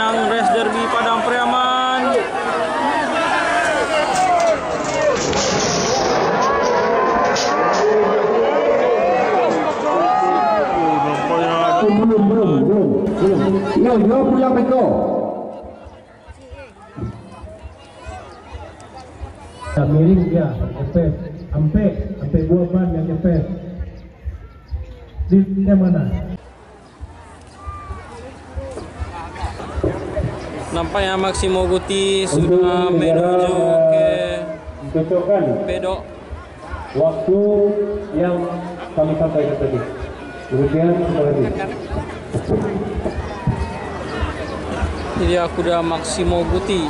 pemenang race derby Padang Priaman. Belum. Yo punya Beko. Miring dia, efek, sampai buah ban yang efek. Di mana? Nampaknya Maximo Guti sudah menuju ke pedok. Waktu yang kami sampaikan tadi. Kemudian lagi. Ini kuda Maximo Guti.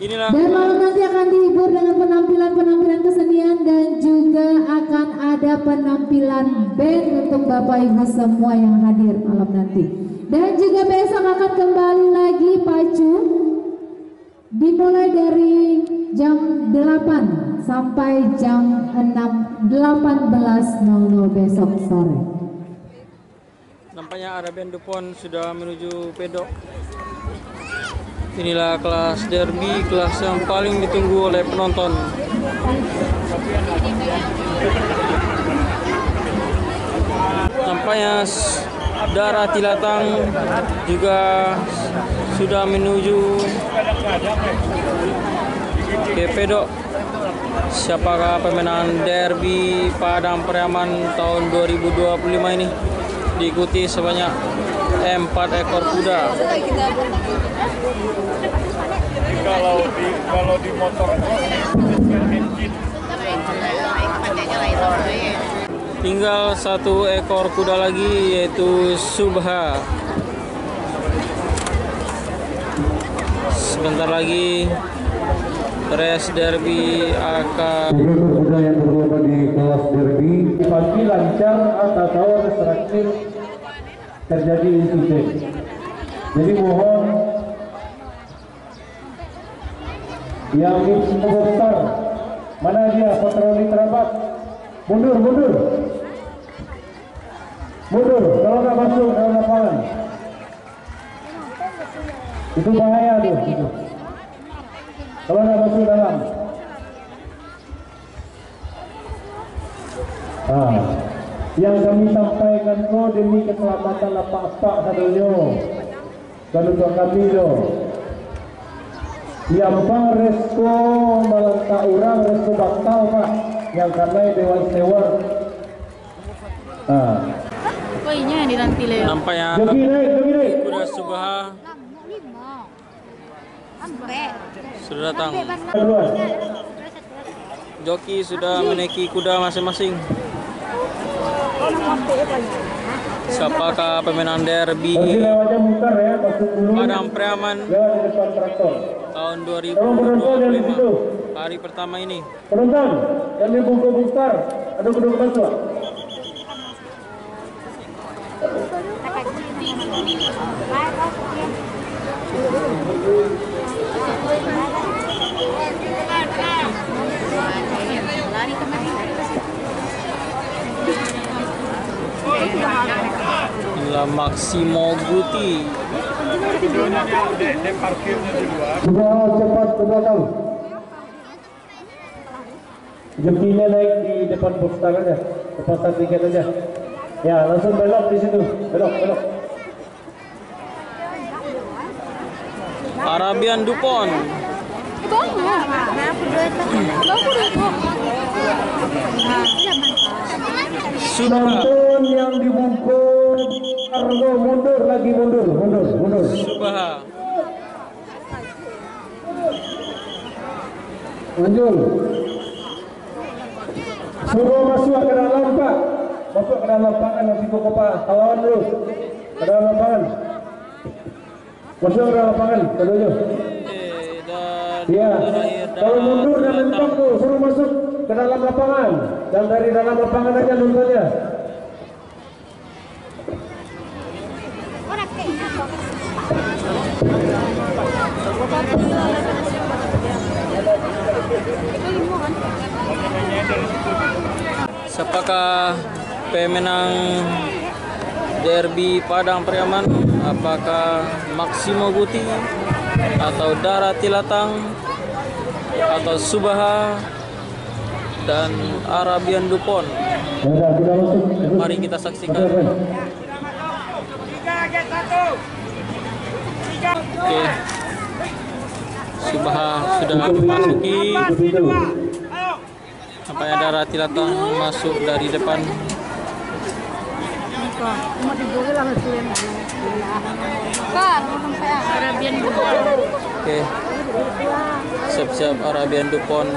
Inilah. Dan malam nanti akan dihibur dengan penampilan kesenian dan juga akan ada penampilan band untuk Bapak Ibu semua yang hadir malam nanti. Dan juga besok akan kembali lagi pacu dimulai dari jam 8 sampai jam 18.00 besok sore. Nampaknya Arabian Dupont sudah menuju pedok. Inilah kelas derby, kelas yang paling ditunggu oleh penonton. Nampaknya Dara Tilatang juga sudah menuju ke pedok. Siapakah pemenang derby Padang Priaman tahun 2025 ini? Diikuti sebanyak 4 ekor kuda. Kalau di motor tinggal 1 ekor kuda lagi, yaitu Subha. Sebentar lagi race derby akan. Kuda yang berlomba di kelas derby pasti lancar atau terakhir terjadi insiden. Jadi mohon yang besar, mana dia patroli terlambat, mundur, kalau nggak masuk dalam lapangan itu bahaya tuh, gitu. Kalau nggak masuk dalam. Yang kami sampaikan demi keselamatan lapak-lapak satunya dan untuk kami yang resko melangkah orang resko bakal Pak yang karena Dewan Sewa. Poinnya yang dinanti Leo. Nampaknya kuda Subha sudah datang. Joki sudah menaiki kuda masing-masing. Siapakah pemenang derby Padang Priaman tahun 2025 hari pertama ini? Penonton, kami bungkus-bungkar, ada kedua bantu. Inilah Maximo Guti. Sudah cepat ke belakang. Jokinya naik di depan box aja, lepasan tiket aja. Ya, langsung belok di situ, belok. Arabian Dupont. Penonton yang dibungkus, mundur lagi, mundur. Subha. Mundur. Suruh masuk ke dalam Pak. Masuk ke dalam lapangan nanti kok Pak. Lawan dulu. Ke dalam lapangan. Masuk ke dalam lapangan, kedua. Dan Ya. Kalau mundur dan mentok ke dalam lapangan, dan dari dalam lapangan aja nontonnya. Siapakah pemenang derby Padang Priaman? Apakah Maksimo Guti atau Dara Tilatang atau Subaha dan Arabian Dupont? Mari kita saksikan. Oke, Subaha sudah memasuki. Nampaknya Dara Tilatang masuk dari depan. Arabian Dupont. Oke, siap-siap Arabian Dupont.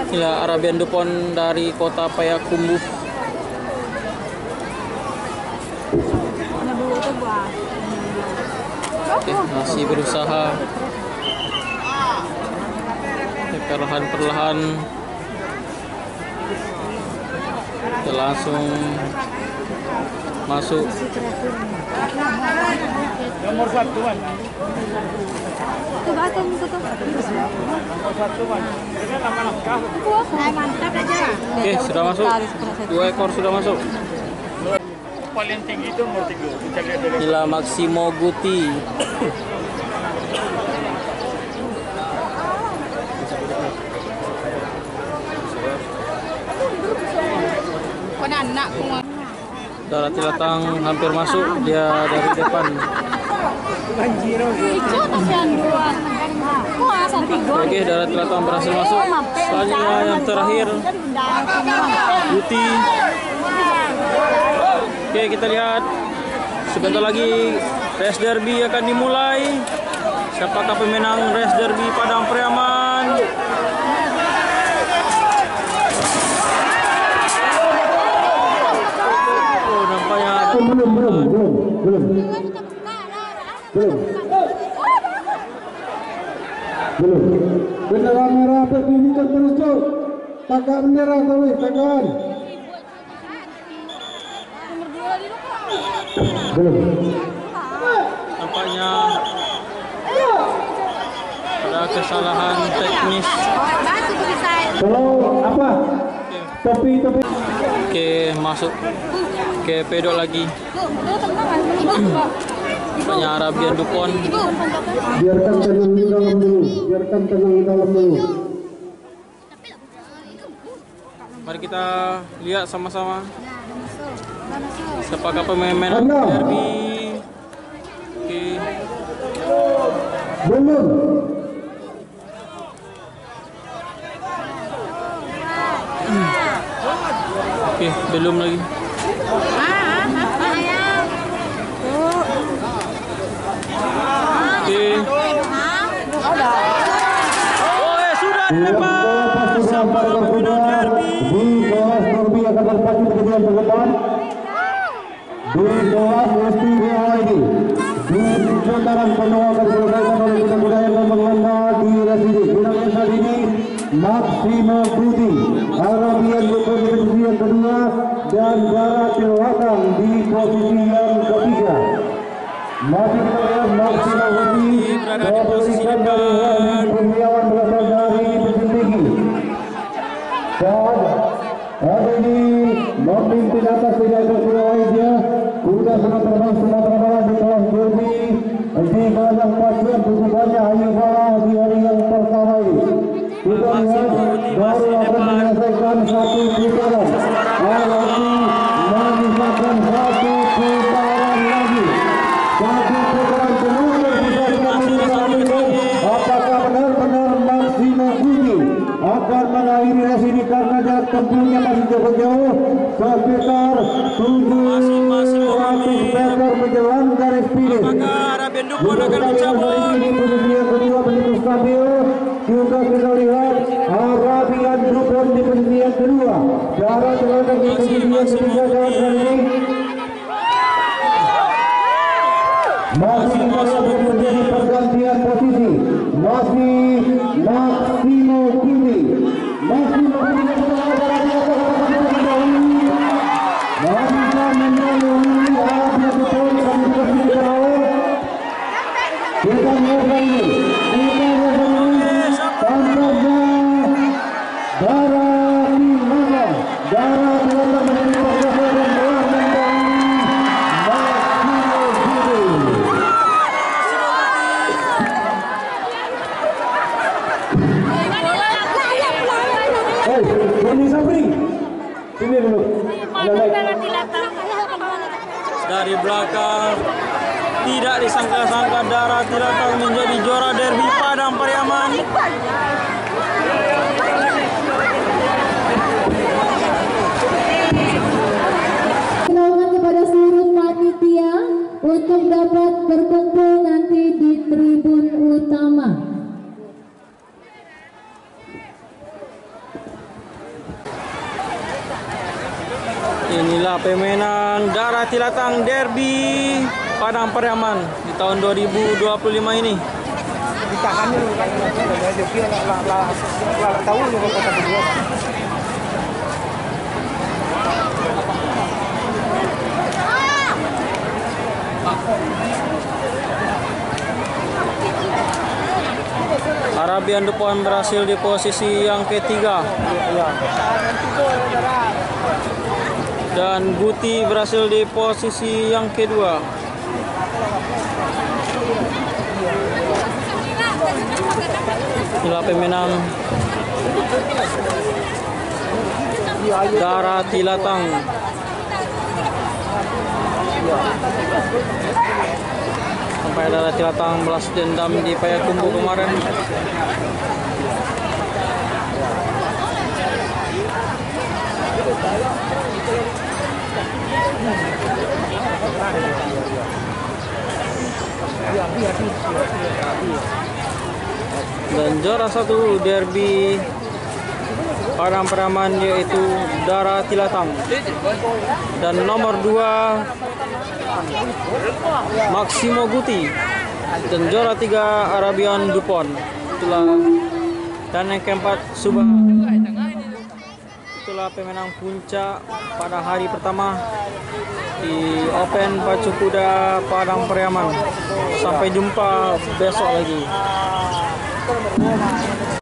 Inilah Arabian Dupont dari kota Payakumbuh. Oke, masih berusaha. Perlahan-perlahan kita langsung masuk. Nomor 1 Wan. Oke, sudah masuk. 2 ekor sudah masuk. Paling tinggi itu nomor 3. Inilah Maksimo Guti. Dara Tilatang hampir masuk, dia dari depan. Oke, Dara Tilatang berhasil masuk. Selanjutnya yang terakhir, Guti. Oke, kita lihat sebentar lagi race derby akan dimulai. Siapakah pemenang race derby Padang Priaman? Oh, nampaknya Belum. Bendera merah berdirikan terus, Cok. Tagak bendera terus, tagakan. Belum. nampaknya ada kesalahan teknis. Kalau apa? Topi. Oke, masuk ke pedok lagi. Nampaknya Arabian Dupont. Biarkan tenang di dalam dulu. Mari kita lihat sama-sama. Siapakah pemain derby? Oke. Belum. Oke, belum lagi. Oke. Oh, sudah dilempar sama pemenang derby. Di kelas derby akan berpacu kejadian ke depan. Di kelas istimewa ini, di putaran penuh akan diselesaikan oleh kuda-kuda yang memperlomba di race ini. Kuda-kuda saat ini Maksimo Guti, Arabian Dupont di posisi yang kedua, dan Dara Tilatang di posisi yang ketiga. Masih kita lihat Maksimo Guti berada di posisi depan. Kurniawan berasal dari Bukit Tinggi. Dan hari ini memimpin atas tidak ada kuda lainnya. Kuda Sumatera Barat di kelas derby di belakang pacuan tujuannya Ayu Farah di hari yang pertama ini. Kita lihat baru akan menyelesaikan satu putaran. Lagi menyisakan satu putaran lagi. Satu putaran kemudian bisa dilakukan ini. Apakah benar-benar Maksimo Guti akan mengakhiri race ini karena jarak tempuhnya masih cukup jauh, sekitar 700 meter menjelang garis finish. Apakah Arabian Dupont akan mencabut? Di posisi yang kedua begitu stabil. Juga kita lihat Arabian Dupont di posisi yang kedua. Dara Tilatang di posisi yang ketiga dalam kali ini. masih terjadi pergantian posisi. Masih Maximo Kuti. Maximo Kuti dari belakang. Tidak disangka-sangka Dara Tilatang menjadi juara derby Padang Pariaman. Penolakan kepada seluruh panitia untuk dapat berkumpul nanti di tribun utama. Inilah permainan Dara Tilatang derby Padang Pariaman di tahun 2025 ini. Ditahan dulu kan, dia kira tahu juga kota berdua. Arabian Dupon berhasil di posisi yang ketiga. Dan Guti berhasil di posisi yang kedua. Inilah pemenang Dara Tilatang. Sampai Dara Tilatang balas dendam di Payakumbuh kemarin. Dan juara satu derby Padang Pariaman yaitu Dara Tilatang. Dan nomor 2 Maximo Guti. Dan juara 3 Arabian Dupon. Itulah, dan yang keempat Subah. Itulah pemenang puncak pada hari pertama di Open Pacu Kuda Padang Pariaman. Sampai jumpa besok lagi.